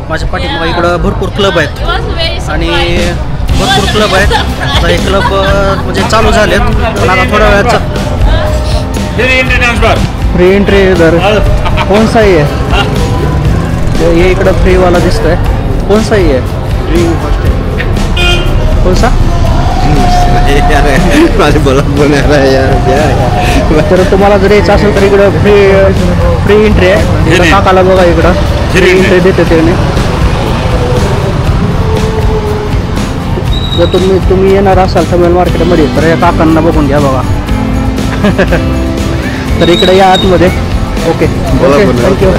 माझ्या पाठीमागे इकडं भरपूर क्लब आहेत आणि भरपूर क्लब आहेत. आता हे क्लब म्हणजे चालू झालेत पण आता थोड्या वेळात फ्री एंट्री इधर कौन सा ही है? ये इकडं फ्री वाला दिसतोय. कौन सा ही है? कौन सा? तर तुम्हाला जर यायचं असेल तर इकडं फ्री एंट्री आहे. इकडं काकाला बघा इकडं फ्री एंट्री देते त्याने. जर तुम्ही येणार असाल थमेल मार्केटमध्ये तर या काकांना बघून घ्या बघा. तर इकडे या आतमध्ये. Okay thank you.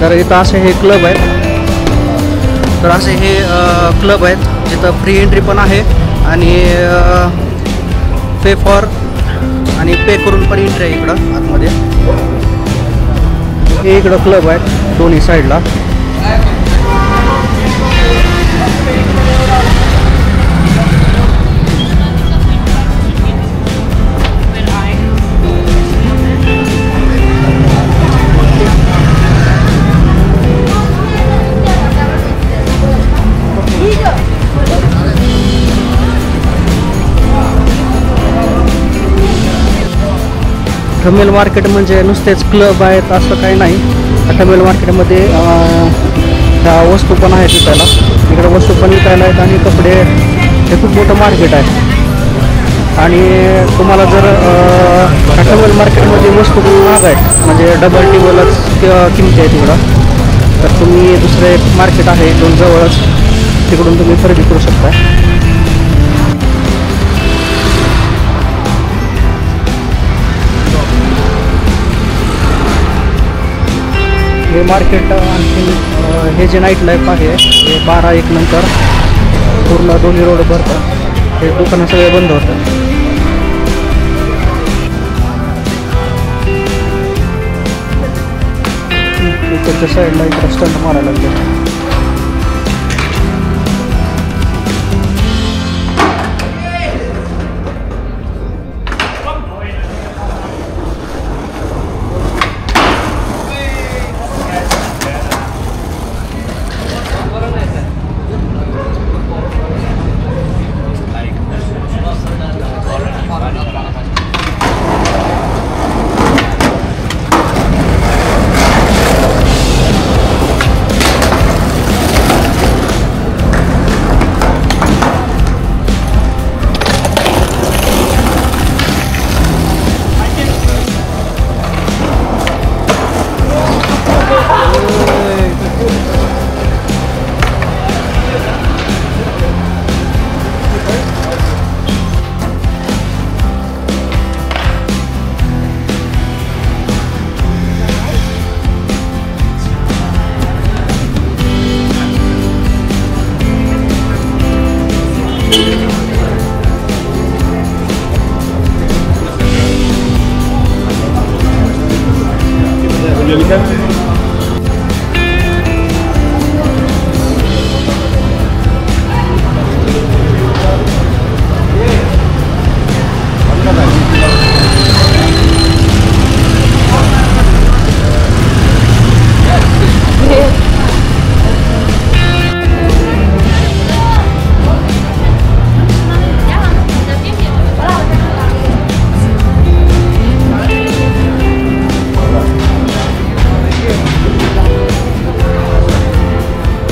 तर इथं असे हे क्लब आहेत. तर असे हे क्लब आहेत जिथं फ्री एंट्री पण आहे आणि पे फॉर आणि पे करून पण एंट्री आहे इकडं आतमध्ये. हे इकडं क्लब आहेत दोन्ही साईडला. थमेल मार्केट म्हणजे नुसतेच क्लब आहेत असं काही नाही. थमेल मार्केटमध्ये ह्या वस्तू पण आहेत विकायला. इकडे वस्तू पण विकायला आहेत आणि कपडे. हे खूप मोठं मार्केट आहे. आणि तुम्हाला जर थमेल मार्केटमध्ये वस्तू पण महाग आहेत म्हणजे डबल टिबलच किमती आहेत इकडं तर तुम्ही दुसरे मार्केट आहे इथून जवळच तिकडून तुम्ही खरेदी करू शकता. हे मार्केट आणखी हे जे नाईट लाईफ आहे हे 12-1 नंतर पूर्ण दोन्ही रोड भरतात. हे दुकानं सगळे बंद होतात. इकडच्या साईडला इकडं स्टंट मारायला लागले.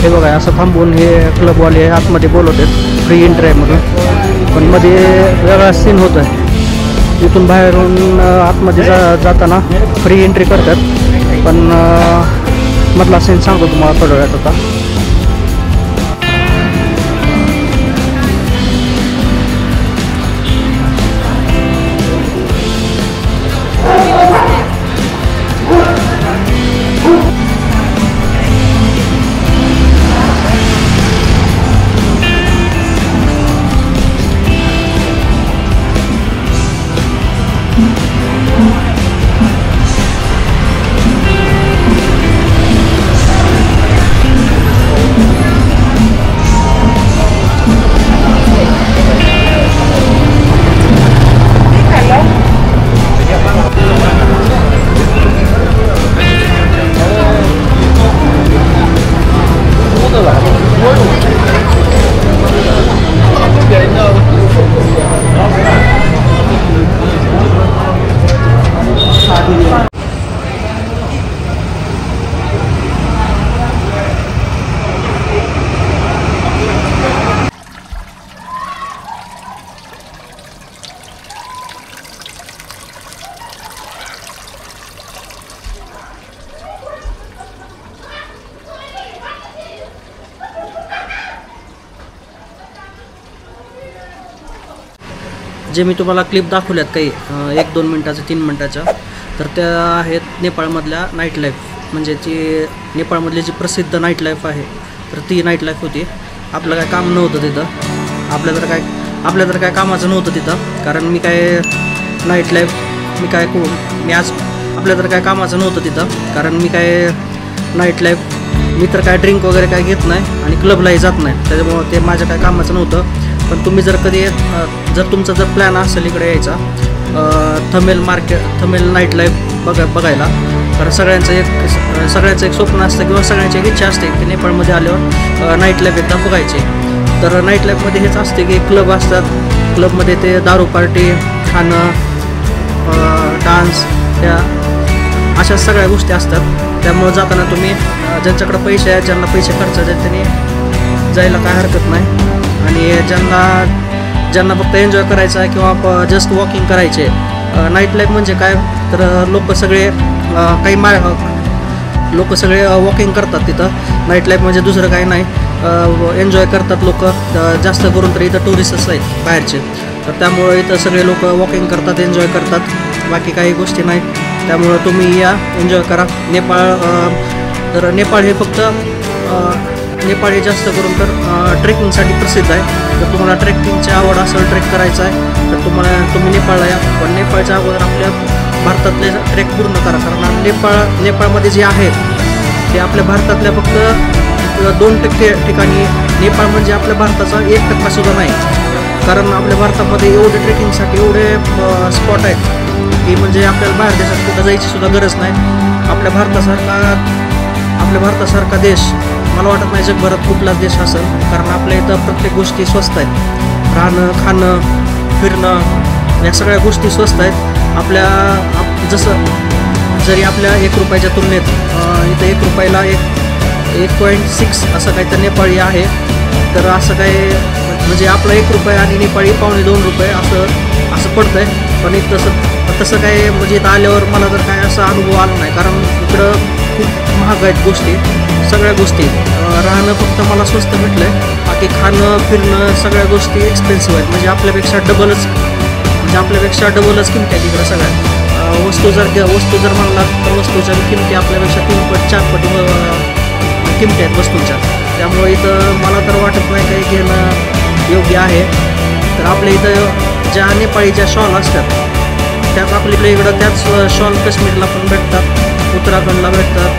हे बघा असं थांबून हे क्लबवाले आतमध्ये बोलवत आहेत फ्री एंट्री आहे म्हणून. पण मध्ये वेगळा सीन होत आहे. इथून बाहेरून आतमध्ये जाताना फ्री एंट्री करतात पण मधला सीन सांगतो तुम्हाला थोड्या वेळात आता. जे मी तुम्हाला क्लिप दाखवल्यात काही 1-2 मिनटाच्या 3 मिनटाच्या, तर त्या आहेत नेपाळमधल्या नाईट लाईफ, म्हणजे ती नेपाळमधली जी प्रसिद्ध नाईट लाईफ आहे, तर ती नाईट लाईफ होती. आपलं काय काम नव्हतं तिथं, आपल्या तर काय कामाचं नव्हतं तिथं, कारण मी काय नाईट लाईफ मी आज आपल्या तर काय कामाचं नव्हतं तिथं, कारण मी काय नाईट लाईफ मी तर काय ड्रिंक वगैरे काय घेत नाही आणि क्लबलाही जात नाही, त्याच्यामुळं ते माझ्या काय कामाचं नव्हतं. पण तुम्ही जर कधी जर तुमचा जर प्लॅन असेल इकडे यायचा थमेल नाईट लाईफ बघायला, कारण सगळ्यांचं एक स्वप्न असतं किंवा सगळ्यांची एक इच्छा असते की नेपाळमध्ये आल्यावर नाईट लाईफ एकदा बघायची. तर नाईट लाईफमध्ये हेच असते की क्लब असतात, क्लबमध्ये ते दारू पार्टी, खाणं, डान्स, त्या अशा सगळ्या गोष्टी असतात. त्यामुळं जाताना तुम्ही ज्यांच्याकडे पैसे आहेत, ज्यांना पैसे खर्च आहेत, त्यांनी जायला काय हरकत नाही. आणि ज्यांना फक्त एन्जॉय करायचं आहे किंवा जस्ट वॉकिंग करायचे, नाईट लाईफ म्हणजे काय, तर लोक सगळे वॉकिंग करतात तिथं. नाईट लाईफ म्हणजे दुसरं काही नाही, एन्जॉय करतात लोक, जास्त करून तर इथं टुरिस्टच आहेत बाहेरचे, तर त्यामुळं इथं सगळे लोक वॉकिंग करतात, एन्जॉय करतात, बाकी काही गोष्टी नाही. त्यामुळं तुम्ही या, एन्जॉय करा. नेपाळ हे फक्त नेपाळ हे जास्त करून तर ट्रेकिंगसाठी प्रसिद्ध आहे. जर तुम्हाला ट्रेकिंगची आवड असेल, ट्रेक करायचं आहे, तर तुम्ही नेपाळला या. पण नेपाळच्या अगोदर आपल्या भारतातले ट्रेक पूर्ण करा, कारण नेपाळमध्ये जे आहे ते आपल्या भारतातल्या फक्त 2% ठिकाणी. नेपाळ म्हणजे आपल्या भारताचा 1% सुद्धा नाही, कारण आपल्या भारतामध्ये एवढे ट्रेकिंगसाठी एवढे स्पॉट आहेत की म्हणजे आपल्याला बाहेर देशात कुठं जायची सुद्धा गरज नाही. आपल्या भारतासारखा देश मला वाटत नाही जगभरात कुठलाच देश असेल, कारण आपल्या इथं प्रत्येक गोष्टी स्वस्त आहेत. राहणं, खाणं, फिरणं, या सगळ्या गोष्टी स्वस्त आहेत. जसं जरी आपल्या 1 रुपयाच्या तुलनेत इथं 1 रुपयाला 1.6 असं काही तर नेपाळी आहे, तर असं काय म्हणजे आपला 1 रुपया आणि नेपाळी $2.25 रुपये असं पडतं आहे. पण तसं काय म्हणजे इथं आल्यावर मला तर काय असा अनुभव आला नाही, कारण इकडं खूप महाग आहेत गोष्टी, सगळ्या गोष्टी. राहणं फक्त मला स्वस्त भेटलं आहे, बाकी खाणं, फिरणं, सगळ्या गोष्टी एक्सपेन्सिव्ह आहेत, म्हणजे आपल्यापेक्षा डबलच किमती आहेत इकडं सगळ्या. वस्तू जर म्हणला तर वस्तूच्या किमती आपल्यापेक्षा 3 पट 4 पट किमती आहेत वस्तूंच्या. त्यामुळे इथं मला तर वाटत नाही काही घेणं योग्य आहे. तर आपल्या इथं ज्या नेपाळीच्या शॉल असतात, त्यात आपल्या इकडं त्याच शॉल काश्मीरला पण भेटतात, उत्तराखंडला भेटतात.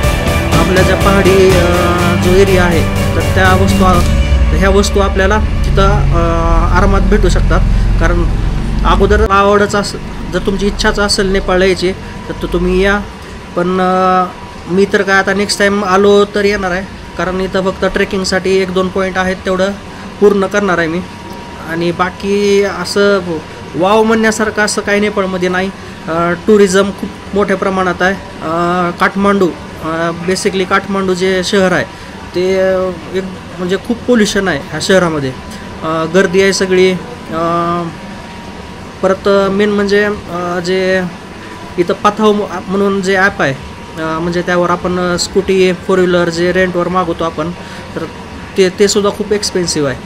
आपल्या ज्या पहाडी जो एरिया आहे, तर ह्या वस्तू आपल्याला तिथं आरामात भेटू शकतात. कारण अगोदर आवडच जर तुमची इच्छाच असेल नेपाळला यायची, तर तुम्ही या. पण मी तर काय आता नेक्स्ट टाईम आलो तर येणार आहे, कारण इथं फक्त ट्रेकिंगसाठी 1-2 पॉईंट आहेत, तेवढं पूर्ण करणार आहे मी. आणि बाकी असं वाव म्हणण्यासारखं असं काही नेपाळमध्ये नाही. टुरिझम खूप मोठ्या प्रमाणात आहे. बेसिकली काठमांडू जे शहर आहे ते एक म्हणजे खूप पोल्युशन आहे ह्या शहरामध्ये, गर्दी आहे सगळी. परत मेन म्हणजे जे इथं पाथाव म्हणून जे ॲप आहे, म्हणजे त्यावर आपण स्कूटी 4 व्हीलर जे रेंटवर मागवतो आपण, तर ते सुद्धा खूप एक्सपेन्सिव्ह आहे.